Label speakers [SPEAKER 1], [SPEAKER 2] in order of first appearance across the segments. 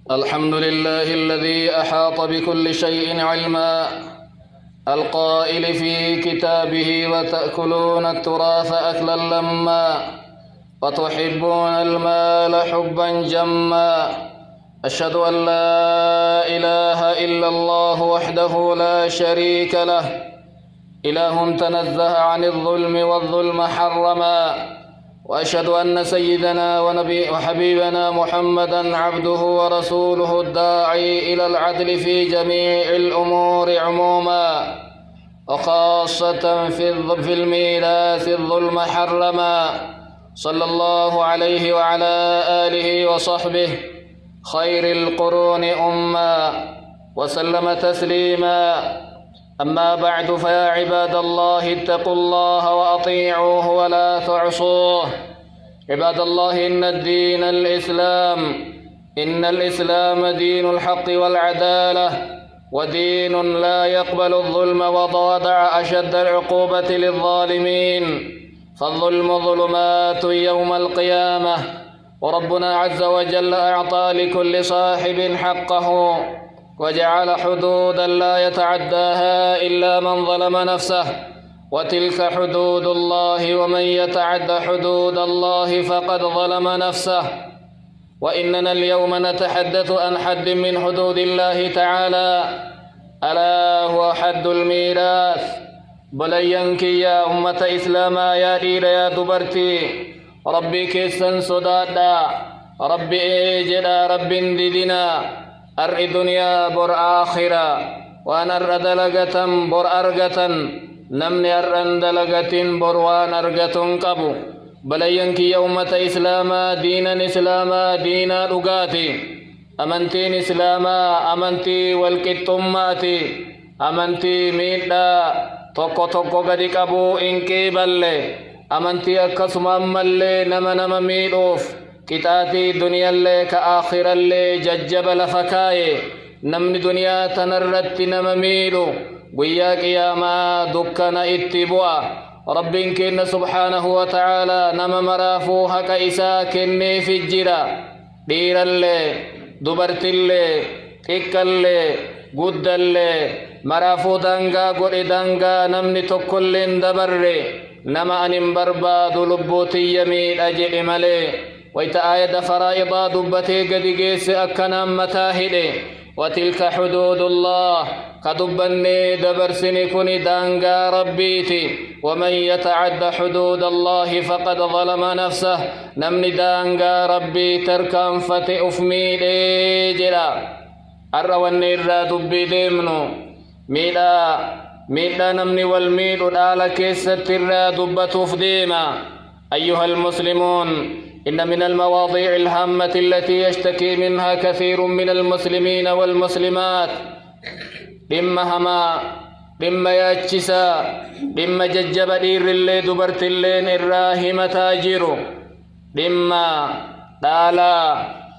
[SPEAKER 1] الحمد لله الذي أحاط بكل شيء علما، القائل في كتابه: وتأكلون التراث أكلا لما وتحبون المال حبا جما. أشهد أن لا إله إلا الله وحده لا شريك له، إله تنزه عن الظلم والظلم حرما. وأشهد أن سيدنا وحبيبنا محمدا عبده ورسوله الداعي إلى العدل في جميع الأمور عموما، وخاصة في الميراث الظلم حرما. صلى الله عليه وعلى آله وصحبه خير القرون أمة وسلم تسليما. أما بعد، فيا عباد الله اتقوا الله وأطيعوه ولا تعصوه. عباد الله، إن الدين الإسلام دين الحق والعدالة، ودين لا يقبل الظلم، ووضع أشد العقوبة للظالمين، فالظلم ظلمات يوم القيامة. وربنا عز وجل أعطى لكل صاحب حقه، وجعل حدودا لا يتعداها إلا من ظلم نفسه، وتلك حدود الله، ومن يتعد حدود الله فقد ظلم نفسه. وإننا اليوم نتحدث عن حد من حدود الله تعالى، ألا هو حد الميراث. بلينك يا أمة إسلاما، يا دير يا دبرتي، ربي كيسن صدادا، ربي إيجدا، ربي ديدنا، أر دنيا بر آخرة، وأن أر دلغة بر أرغة، نمني أر دلغة بر وان أرغة قبو. بلينك يومة إسلاما، دينا إسلاما، دينا لغاتي، أمنتين إسلاما، أمنتي والكتماتي، أمنتي ميدا توكو توكو قد قبو إنكي بلي، أمنتي أكسما ملي نما ميدوف، كتاتي دنيا اللي كآخر اللي ججب لفكاي. نمني دنيا تنرت نمميلو، ويا قياما دكنا اتبوا. ربين كن سبحانه وتعالى نم مرافو حق إسا كني في الجرا، دير اللي دبرت اللي تك اللي قد اللي مرافو دنگا قد دنگا نمني تكلين دبر نما أن برباد لبوتي يمين أجل ملي. ويتا آية فرائضا دبتي قد قيس أكنا متاهدي. وتلك حدود الله، كدبني دبرسني كني دانغا ربيتي. ومن يتعد حدود الله فقد ظلم نفسه، نمني دانغا ربي تركا فتي أفميدي جرا. أرواني الرا دبي ديمنو ميدا نمني والميد الآل كيست الرا دبتو فديما. أيها المسلمون، إن من المواضيع الهامة التي يشتكي منها كثير من المسلمين والمسلمات dhimma yaachisaa, dhimma jajjaba dhiirrillee dubartilleen irraa himataa jiru, dhimma dhaalaa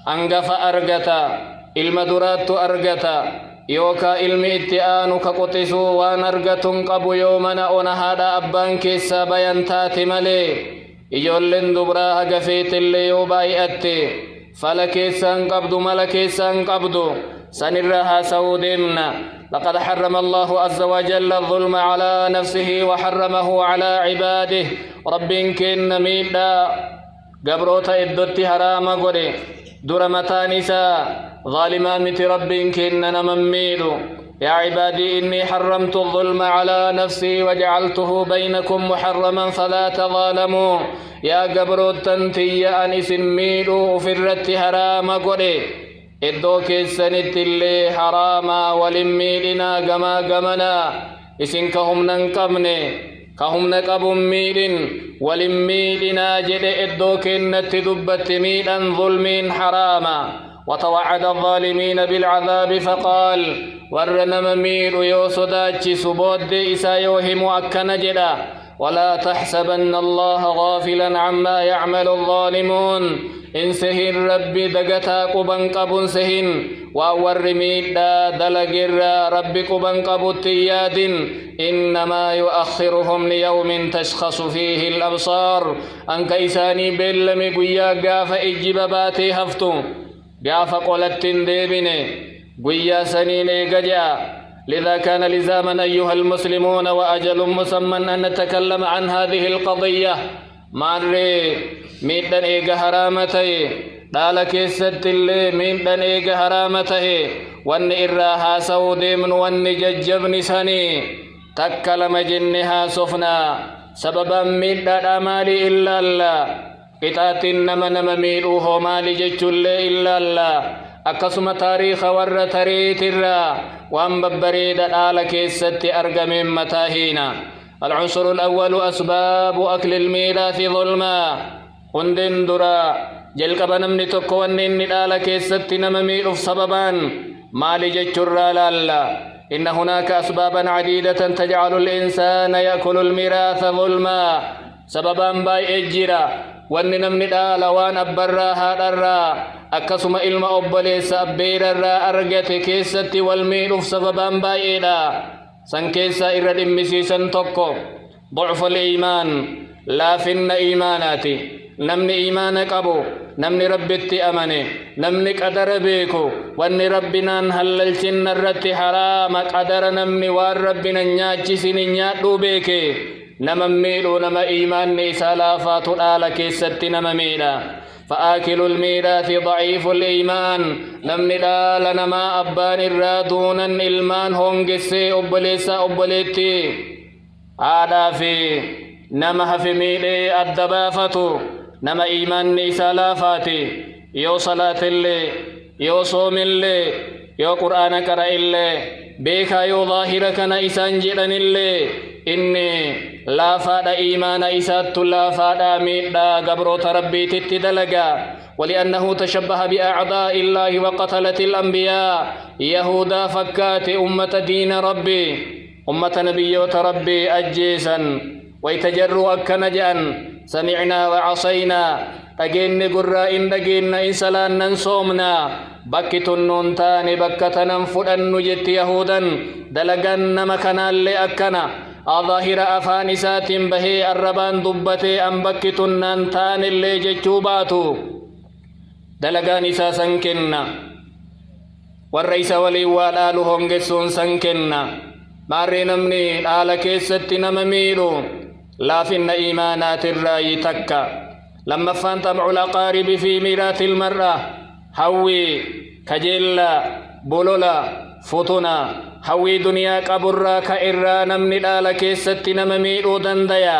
[SPEAKER 1] hangafa argata, ilma duraattu argata, yookaa ilmi itti aanu ka quxisuu waan argatun qabu yoo mana ona haadha abbaan keessaa bayan taate malee. ijoolleen dubraa haga feetillee yoo baay'atte fala keessaan qabdu, mala keessaan qabdu. سنرى هاسو ديمنا. لقد حرم الله عز وجل الظلم على نفسه وحرمه على عباده. رب كن ميدا قبروتا إدوت حرام قري درمتا نساء ظالما مت رب كن نمميدو. يا عبادي إني حرمت الظلم على نفسي وجعلته بينكم محرما فلا تظالموا. يا قبروتا تنتي أنس ميدو فرت حرام قري إدو كيسنت اللي حراما ولميلنا قما إسن كهم ننقبني كهم نقب ميل ولميلنا جد إدو كنت دبت ميلا ظلم حراما. وتوعد الظالمين بالعذاب فقال ورنم ميل يوسداتش سبود إسا يوهم أكن جدا. ولا تحسبن الله غافلا عما يعمل الظالمون. إن سهن ربي دقتا قبن قبن سهن وأور ميدا دلقر ربي قبن قبطياد. إنما يؤخرهم ليوم تشخص فيه الأبصار. أنك إساني بلمي قيا قاف إجب باتي هفتو قاف قولت ديبني قويا سنين إيقجا لذا كان لزاما أيها المسلمون وأجل مسمى أن نتكلم عن هذه القضية ماري ميدن إيقا حرامته دالك الست اللي ميدن إيقا حرامته وان إراها سودي من وان ججبني سني تكلم جنها سفنا سببا ميدن أمالي إلا الله قطعت نما ميلوه مالي ججل إلا الله أقسم تاريخ ور تريت الرا وأن ببريد آلك الست أرقم متاهينا. العنصر الأول أسباب أكل الميراث ظلما هندن درا جلق بنمني تكوان إن آلك الست نمميل سببا مالي ججر لالا. إن هناك أسبابا عديدة تجعل الإنسان يأكل الميراث ظلما سببا باي إجرا وأن نمني آل وان أبرا هادرا أكسم إلما أبليس أبيرا أرغت كيستي والميل سببا باي إلا سنكيسا إرد مسيسا تقو ضعف الإيمان لا فن إيماناتي نمني إيمانك أبو نمني ربتي أمني نمني قدر بيكو واني ربنا نهلل سن الرت حرام قدر نمني والربنا نياجي سنينياتو بيكي نمميلو نما إيمان نيسالافات آلك ست نمميلا. فآكل الميراث ضعيف الإيمان نمني لا لنما أبان الرادونا إلمان هونجسي أبليسا أبليتي عادا في نمها في ميلي الدبافة نما إيمان نيسالافاتي يو صلاة اللي يو صوم اللي يو قرآن قرأ اللي بيكا يو ظاهرك نيسان جلن اللي إني لا فاد إيمان إسات لا فاد ميدا قبروت ربي تتدلقا ولأنه تشبه بأعداء الله وقتلة الأنبياء يهودا فكات أمة دين ربي أمة نبيوت ربي أجيسا ويتجروا أكنجأن سمعنا وعصينا أجين قراء دقين إنسلان ننصومنا بكتن نونتان بكتنا فلن نجت يهودا دلقن مكنا اللي أكنا ظاهر أفان سات به الربان دبتي أم بكتن نانتان اللي جتشوباتو دلقان ساسا كنا والرئيس ولي والآلهم قسون سنكنا ماري نمني آل كيست نمميلو لا فين إيمانات الرأي تكا لما فانتمع الأقارب في ميراث المرأة هوي كجلا بولولا فتنا هوي دنيا قبرا كإرا نمني آل كيست نمميلو دنديا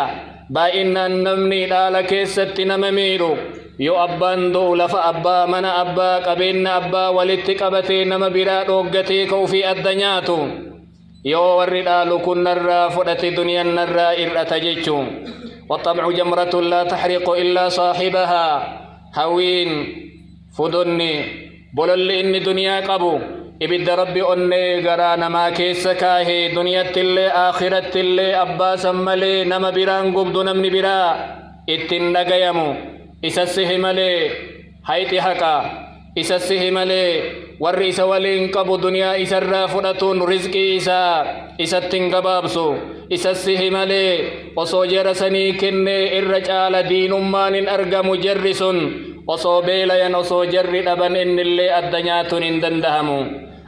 [SPEAKER 1] بائنا نمني آل كيست نمميلو يو أبان دو لفا أبا من أبا قبين أبا ولتقبتي نم برا دوغتي كوفي الدنياتو يو ورد كن الرا فدت دنيا الرا إرأتجيشو والطبع جمرة لا تحرق إلا صاحبها هوين فدني بلل إني دنيا قبو إبد ربي أني غرانا ما كيس كاهي دنيا تلي آخرة تلي أبا سمالي نم بران قبدو نمني برا اتن نغيمو إسسه ملي هايتي حقا إسسه ملي warri isa waliin qabu duniyaa isarraa fudhatuun rizqii isaa isattiin gabaabsu isassi malee osoo jara sanii kennee irra caala diinummaan hin argamu jarri sun osoo beelayan osoo jarri dhaban innillee adda nyaatuun hin dandahamu.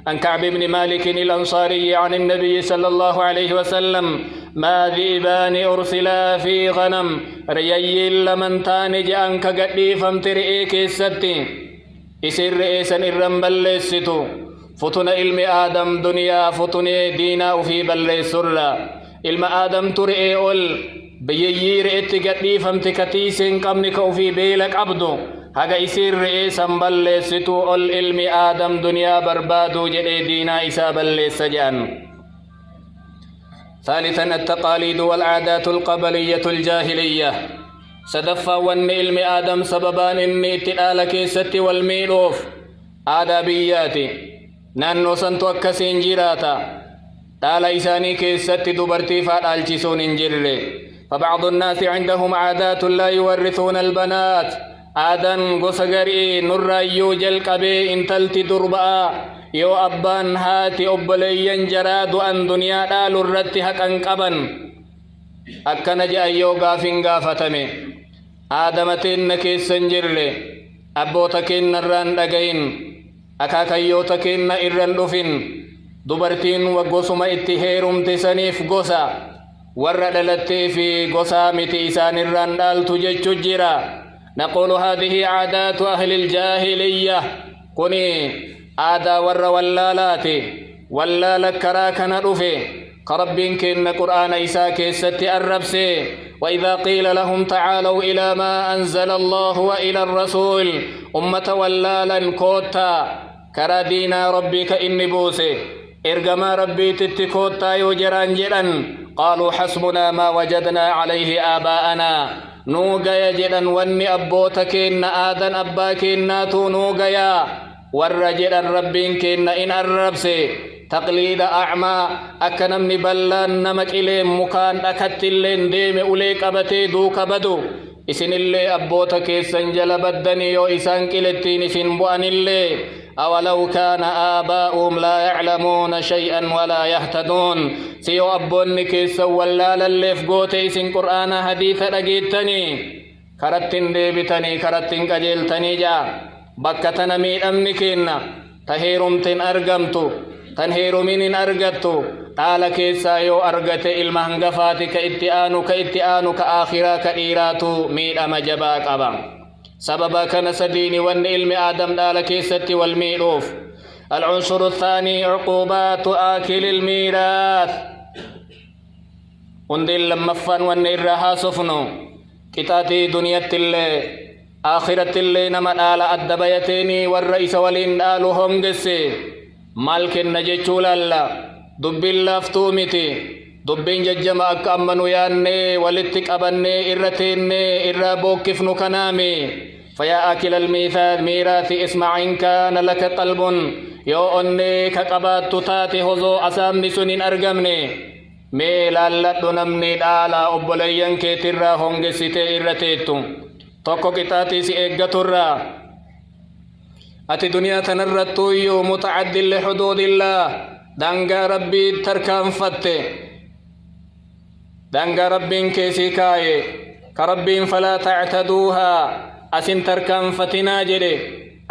[SPEAKER 1] عن كعب بن مالك الأنصاري عن النبي صلى الله عليه وسلم ما ذئبان أرسلا في غنم ريي لمن تانج أنك قدي فامترئي كيستي إسر رئيسا إرم بلسيتو فتن علم آدم دنيا فتن دينا في بلسرلا علم آدم ترئي أول بيير اتقدي فامتكتيسين قمنك في بيلك عبدو هذا إسر رئيسا بلسيتو أول علم آدم دنيا بربادو جدي دينا إسا بلسجان. ثالثا التقاليد والعادات القبلية الجاهلية سدفا ون علم آدم سببان إني تلالك ست والميلوف آدابياتي نانو سنتو أكسين جيراتا تالا إساني كيست دبرتي فالالجسون انجرلي. فبعض الناس عندهم عادات لا يورثون البنات آدن غسغري نرايو جلقبي انتلتي دربا يو أبان هاتي أبليين جراد أن دنيا دالو الرد حقا قبن أكنا جاء يو غافين غافتمي آدمتين كيسن جرلي abboota keenya irraan dhagahin akaakayyoota keenya irraan dhufin dubartiin waggosuma itti heerumte saniif gosa warra dhalattee fi gosaa miti isaan irraan dhaaltu jechuu jira. نقول هذه عادات أهل الجاهلية كوني آدا ور واللالات واللال كراكنا رفي كربين كن قرآن إساء كيست الربسي وإذا قيل لهم تعالوا إلى ما أنزل الله وإلى الرسول أمة واللالا كوتا كرا دينا ربك إني بوسي إرقما ربي تتكوتا يجران جران قالوا حسبنا ما وجدنا عليه آباءنا نوغيا جدن وني أبوتا كينا آدن أبا كينا تو نوغيا ورجدن ربين كينا إن الربسي تقليد أعمى أكنمني بلان نمك إليم مكان أكت اللين ديم أوليك أبتي دوك بدو إسن اللي أبوتا كيسن جلبدني يو إسان كيلتين فنبوان اللي أولو كان آباؤهم لا يعلمون شيئا ولا يهتدون سيو أبوني كيسا ولالا اللي فقوتي سن قرآن حديثة لقيتني كرتين ديبتني كرتين قجلتني جا بكتنا مين أمنكينا تهيرمتين أرقمتو تنهيرمين أرقتو تعالى كيسا يو أرقت المهنقفات كإتئانو كآخرا كإيراتو مين أمجباك أبا سببا كان سديني وان علم آدم دالك ست والميروف. العنصر الثاني عقوبات آكل الميراث وندل لما فان وان إرها سفنو كتاتي دنيا اللي آخرة اللي نمت آل الدبيتيني والرئيس والإن آلهم قسي مالك النجيشول الله دب الله فتومتي دبين ججما أكا أمنو ياني ولتك أبني إرتيني إرابو كفنو كنامي فيا آكل الميراث اسمع إن كان لك قلب يو أني كقبات تاتي هزو أسامي سنين أرقمني ميلالة نمني دالا أبوليان كترا هنگ ستي إرتيتو توكو كتاتي سي إيقاتورا أتي دنيا تنرتو يو متعد لحدود الله دانغا ربي تركان فتي دانغا ربين كيسي كاي كربين فلا تعتدوها أسن تركان فتنا جدي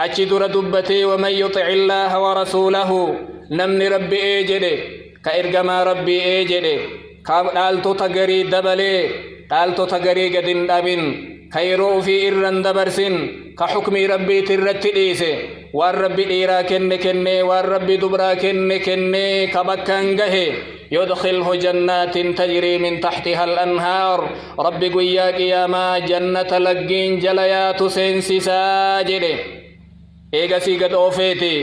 [SPEAKER 1] أجدر دبتي ومن يطع الله ورسوله نمن ربي إيجدي كإرقما ربي إيجدي كالتو تغري دبلي كالتو تغري قدن دابن خيرو في إرن دبرسن كحكم ربي ترتديسي والربي إيرا كن والربي دبرا كن كبكان جهي يدخله جنات تجري من تحتها الأنهار ربي قوياك يا ما جنة لقين جليات سينسي ساجد إيغا سيقد أوفيتي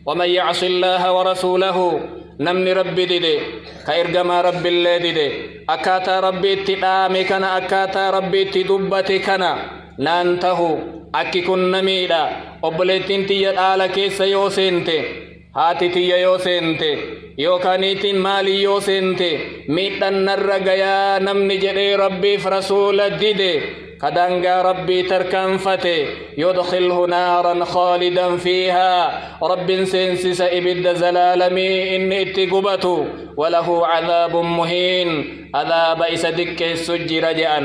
[SPEAKER 1] ومن يعص الله ورسوله نمني ربي ديدي كإرقما ربي اللي ديدي أكاتا ربي اتقامي كنا أكاتا ربي اتدبتي كنا نانتهو أكي كن نميدا أبلتين تياد آلا كيسا يوسينتي هاتي تيا يوسينتي يوكانيتين مالي يوسينتي ميتان نرقيا نمني جدي ربي فرسول ديدي كدنغا ربي تركن فتي يدخله نارا خالدا فيها رب سنسس إبد زلالمي إن اتقبتو وله عذاب مهين عذاب إسدك السجر جأن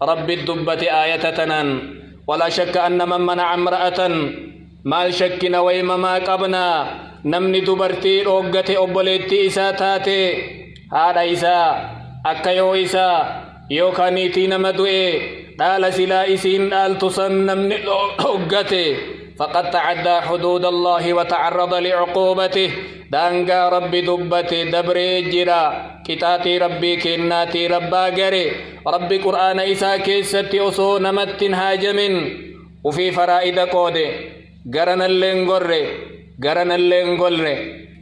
[SPEAKER 1] رب الدبة آية تنان ولا شك أن من منع امرأة مال شك نويم ما قبنا نمني دبرتي روغتي أبوليتي إسا تاتي هذا إسا أكيو إسا يوكانيتي نمدوئي دال سلا إسين دال تصنم نلوغته فقد تعدى حدود الله وتعرض لعقوبته دانغا ربي دبتي دبري جرا كتاتي ربي كناتي ربا غري ربي قرآن إسا كيستي أصو نمتن هاجمن وفي فرائد قودي غرن اللين غري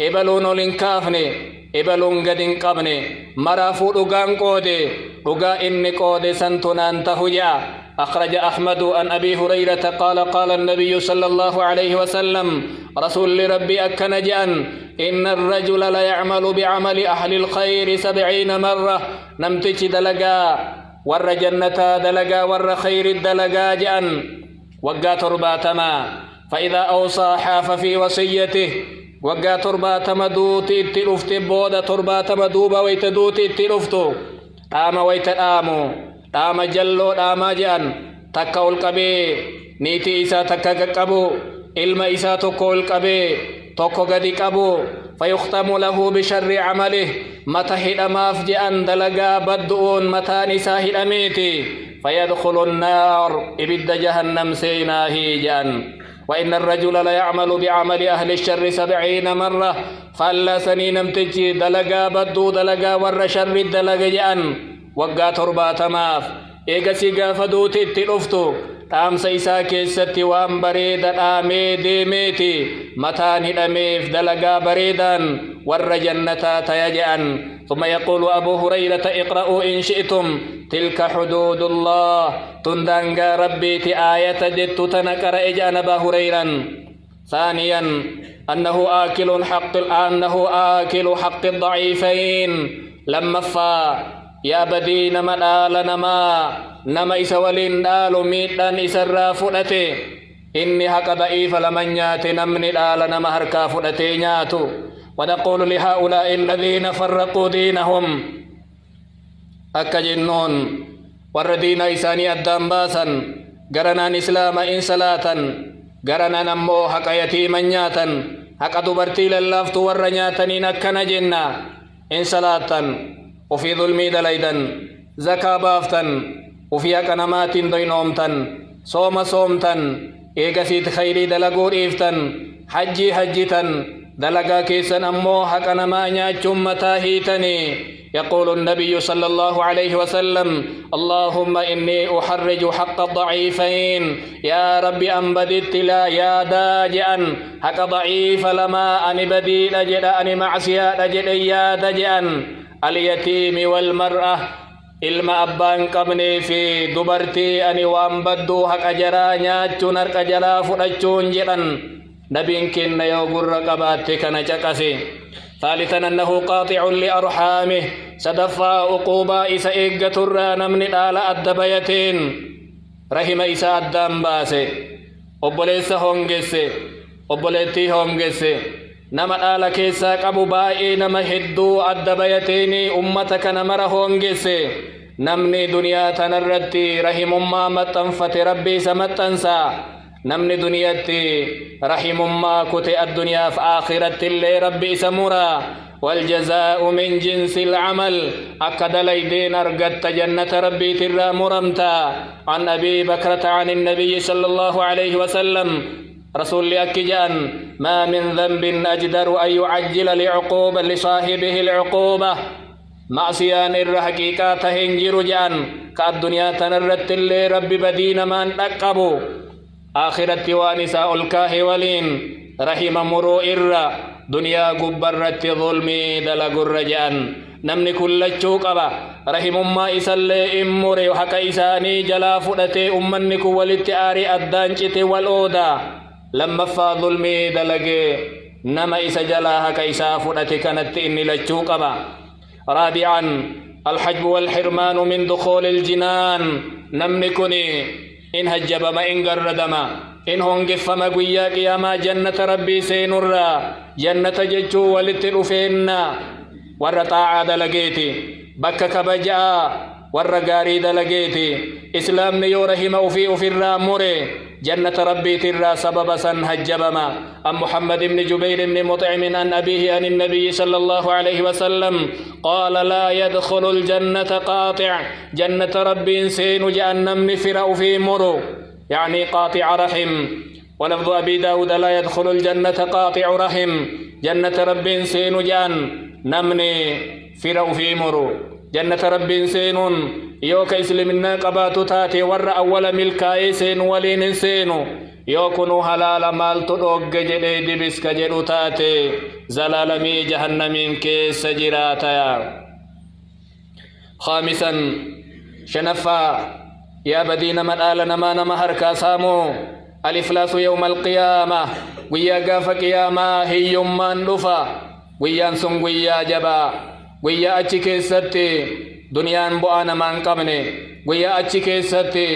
[SPEAKER 1] إبلون لنكافني إبلون قدن قبني مرافو رغان قودي رغا إني قودي سنتنان تهجا أخرج أحمد عن أبي هريرة قال النبي صلى الله عليه وسلم رسول ربي أكنجأن إن الرجل لا يعمل بعمل أهل الخير 70 مرة نمتج دلقا ور جنة دلقا ور خير الدلقا جأن وقا ترباتما فإذا أوصى حاف في وصيته وقا ترباتما دوتي اتلفت بودا ترباتما دوبا ويتدوتي اتلفتو تاما ويتدامو تاما جلو تاما جان تكاول قبي نيتي إسا تكك قبو إلما إسا تكو القبي تكو قدي قبو فيختم له بشر عمله متى هدما فجأن دلقا بدؤون متى نسا هدميتي فيدخل النار إبد جهنم سيناهي جأن وإن الرجل لا يعمل بعمل أهل الشر 70 مرة فلا سنين تجي دلقا بدو دلقا ور شر دلقا جأن وقا تربات ماف إيقا سيقا فدوتي اتلفتو تام سيسا كيستي وان بريدا آمي ديميتي متان هدميف دلقا بريدا ور جنتا تيجأن ثم يقول أبو هريرة اقرأوا إن شئتم تلك حدود الله تندنغ ربي آية جدت تنكر إجان أبا هريرا ثانيا أنه آكل حق الضعيفين لما فا يا بدين من آل نما إسوالين آل ميدان إسرى فلتي إني حق ضعيف لمن يات نمن آل نما هركا فلتي نياتو ونقول لهؤلاء الذين فرقوا دينهم أكا جنون والردين إساني الدنباسا قرنا إسلام إن صلاة قرنا نمو حق يتيما نياتا حق دبرتي للافتو ورنياتني نكنا جنة إن صلاة وفي ظلمي دليدا زكاة بافتا وفي أكنمات دينومتا صومتا إيقسيت خيري دلقور إفتا حجيتا دلقا كيسا أمو حق نما نياتشم متاهيتني يقول النبي صلى الله عليه وسلم اللهم إني أحرج حق الضعيفين يا رب أنبدت لا يا داجئا حق ضعيف لما أني بديل أجل أني معسيا أجل يا داجئا اليتيم والمرأة ilma abbaan qabnee fi dubartii ani waan badduu haqa jaraa nyaachuun harka jalaa fudhachuun jedhan nabiin kenna yoo gurra qabaatte kana caqase ثالثا أنه قاطع لأرحامه سدفا عقوبا إسا إيقتر نمن آل الدبيتين رحم إسا الدام باسي أبوليس هونجس أبوليتي هونجس نما آل كيسا قبو بائي نما هدو الدبيتين أمتك نمر هونجس نمني دنيا تنردتي رحم ما متنفت ربي سمتنسا نمني دنياتي رحم ما كتئ الدنيا في آخرة اللي ربي سمورا والجزاء من جنس العمل أكد ليدين أرقدت جنة ربي ترى مرمتا عن أبي بكرة عن النبي صلى الله عليه وسلم رسول أكجان ما من ذنب أجدر أن يعجل لعقوبة لصاحبه العقوبة معصيان الرحقيقات هنجر جان كالدنيا تنرت اللي ربي بدين من أقبو آخرت وانساء الكاه ولين رحم مرو إرّا دنيا قبرت ظلمي دلق الرجان نمني كل الشوقبة رحم ما إسالي إموري وحق إساني جلا فدتي أمنك والاتعاري الدانشت والأودا لما فا ظلمي دلق نما إسا جلا حق إسا فدتي كانت إني للشوقبة رابعا الحجب والحرمان من دخول الجنان نمني كني إن هجب ما إن قردما إن هنقف ما قويا قياما جنة ربي سينرا جنة ججو ولتلفينا ورطاعة دلقيتي بكا كبجاء ورقاري دلقيتي إسلام نيو رحمه في الراموري جنة ربي ترى سبب سن هجبما أم محمد بن جبير بن مطعم عن أبيه عن النبي صلى الله عليه وسلم قال لا يدخل الجنة قاطع جنة ربي سين جهنم نفر في مرو يعني قاطع رحم ولفظ أبي داود لا يدخل الجنة قاطع رحم جنة ربي سين جهنم نمني فر في مرو جنة ربي سين يوك إسلامنا قباتو تاتي ور أول ملكاي سين ولين سينو يوكنو حلال مال تدوغ جدي دبس كجدو تاتي زلالمي جهنمين كيس جراتا خامسا شنفا يا بدين من آل نما نمهر كاسامو الإفلاس يوم القيامة ويا قاف قيامة هي يمان لفا ويا سن ويا جبا ويا أتشكي ستي دنيان بؤا نمان قبني ويا أتشكي ستي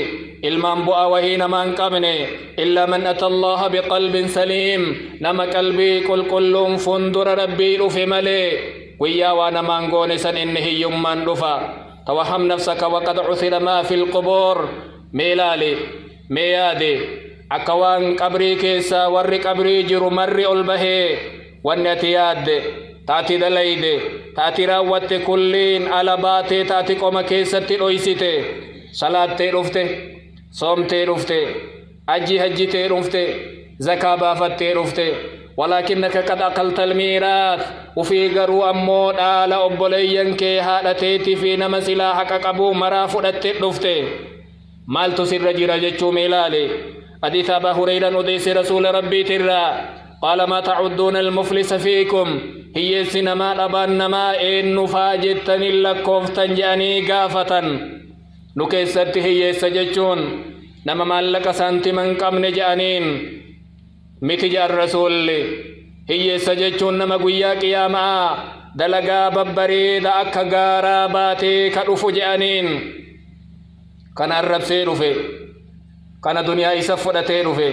[SPEAKER 1] ilmaan bu'aa wahii namaan qabne illa man ata allaha biqalbin saliim nama qalbii qulqulluun fuundura rabbii dhufe malee guyyaa waa namaan goone san inni hiyyummaan dhufa tawaham nafsaka waqad uthira maa fi lqubuur mee ilaali mee yaade أكوان قبري كيسا ور قبري جرو مر ألبه والنتياد تاتي دليد تاتي راوت كلين على باتي تاتي قوم كيسا تلويسيتي صلاة تلوفته صوم تلوفته أجي هجي تلوفته زكاة بافت تلوفته ولكنك قد أقلت الميراث وفي قروا أمود آل أبوليين كي هالتيتي في نمسلا حق قبو مرافو لتلوفته مال تسر جرجتشو ميلالي حديث أبا هريرة نديس رسول ربي ترى قال ما تعدون المفلس فيكم هي سينما أبان نما إن فاجتن لكوفتن جاني قافة نكيست هي سجتشون نما مالك سانتي من قمن جانين متجا الرسول هي سجتشون نما قويا قياما دلقا ببريد أكا غاراباتي كالوفو جانين كان الرب سيرو في كان دنيا إسا فدتيرو في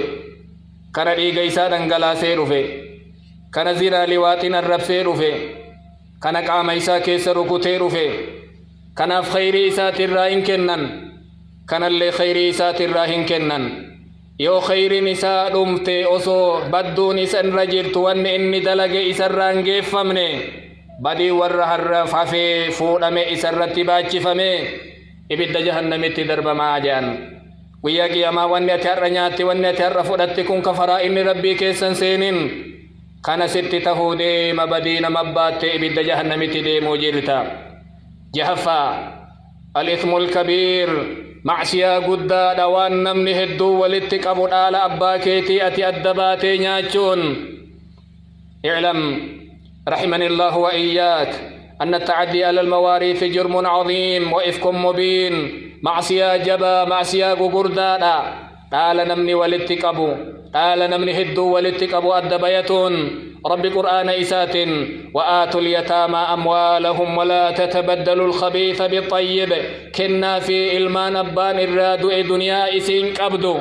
[SPEAKER 1] كان إيغا إسا دنگلا سيرو في كان زنا لواتين الرب سيرو في كان قام إسا كيس ركوتيرو في كان في خير إسا تراهن كنن كان اللي خير إسا تراهن كنن يو خير نساء دمتي أسو بدو نسان رجرت وان إني دلق إسا رانجي فمني بدي ورهر فافي فودمي إسا رتباچ فمي إبدا جهنمتي درب ماجان ويا قياما واني تهر نياتي واني تهر فودتكم كفراء إني ربي كيسان سينين كان ست تهودي مبدين مبات إبدا جهنمتي دي موجيرتا جهفا الإثم الكبير معسيا قدا دوان نمني هدو ولتك أبو آل أبا كيتي أتي أدباتي نياتشون اعلم رحمني الله وإياك أن التعدي على المواريث جرم عظيم وإفك مبين معسيا جبا معسيا قردادا قال نمني ولتك أبو قال نمني هدو ولتك أبو أدبيتون رب قرآن إسات وآتوا اليتامى أموالهم ولا تتبدلوا الخبيث بالطيب كنا في إلمان أبان الرادو دنيا إسين قبدو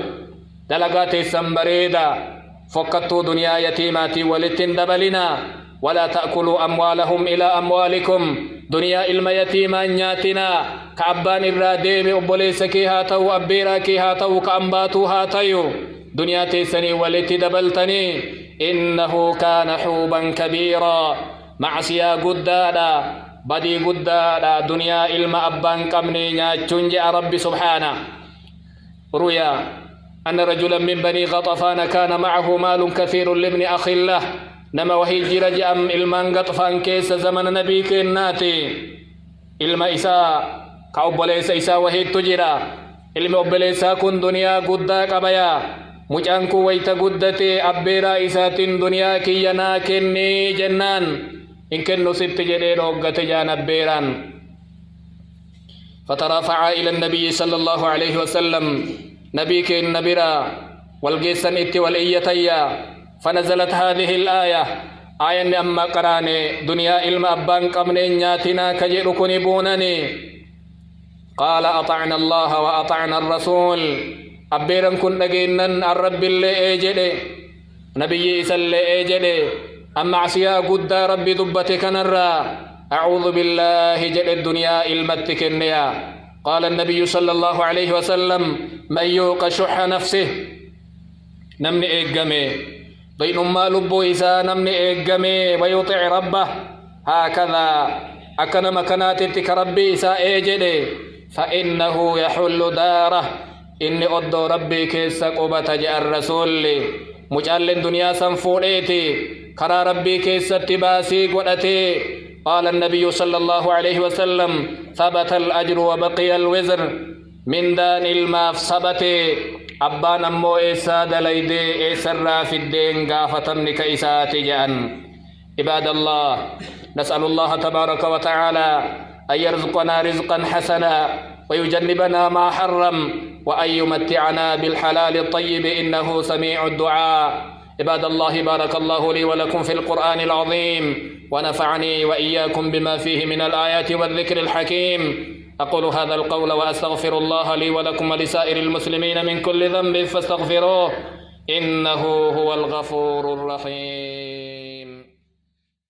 [SPEAKER 1] دلقات السنبريدا فقدتوا دنيا يتيماتي ولتن دبلنا ولا تأكلوا أموالهم إلى أموالكم دنيا إلما يتيما نياتنا كأبان الراديم أبوليسكي هاتو أبيراكي هاتو كأنباتو هاتيو دنيا تيسني ولت دبلتني إنه كان حوبا كبيرا معسيا قدادا بدي قدادا دنيا إلما أبان قمني نياتشون جاء رب سبحانه رؤيا أن رجلا من بني غطفان كان معه مال كثير لابن أخ له نما وهي الجرج أم إلمان غطفان كيس زمن نبي كناتي إلما إساء كأبليس إساء وهي التجرى إلما أبليسا كن دنيا قدا قبيا مجانكو ويتا قدتي أبيرا إساتين دنيا كي يناكني جنان إن كنو ست جديد وقت جان أبيران فترافع إلى النبي صلى الله عليه وسلم نبيك النبرا والقيسن إتي والإيتيا فنزلت هذه الآية آية أما قراني دنيا إلما أبان قمنين نياتنا كجئركني بونني قال أطعنا الله وأطعنا الرسول أبيرن كن نجينن الرب اللي إيجده نبي إسا اللي إيجده أما عسيا قد ربي دبتك نرى أعوذ بالله جل الدنيا إلمتك النيا قال النبي صلى الله عليه وسلم من يوق شح نفسه نمني إيقامي بين ما لبو إسا نمني إيقامي ويطع ربه هكذا أكن مكاناتك ربي إسا إيجده فإنه يحل داره إني أدو ربي كيسا قبة جاء الرسول مجال دنيا سنفوليتي كرا ربي كيسا تباسي قدتي قال النبي صلى الله عليه وسلم ثبت الأجر وبقي الوزر من دان المافصبة أبان أمو إيسا دليدي إيسا في الدين قافة منك إيساتي جأن عباد الله نسأل الله تبارك وتعالى أن يرزقنا رزقا حسنا ويجنبنا ما حرم وأن يمتعنا بالحلال الطيب إنه سميع الدعاء عباد الله بارك الله لي ولكم في القرآن العظيم ونفعني وإياكم بما فيه من الآيات والذكر الحكيم أقول هذا القول وأستغفر الله لي ولكم ولسائر المسلمين من كل ذنب فاستغفروه إنه هو الغفور الرحيم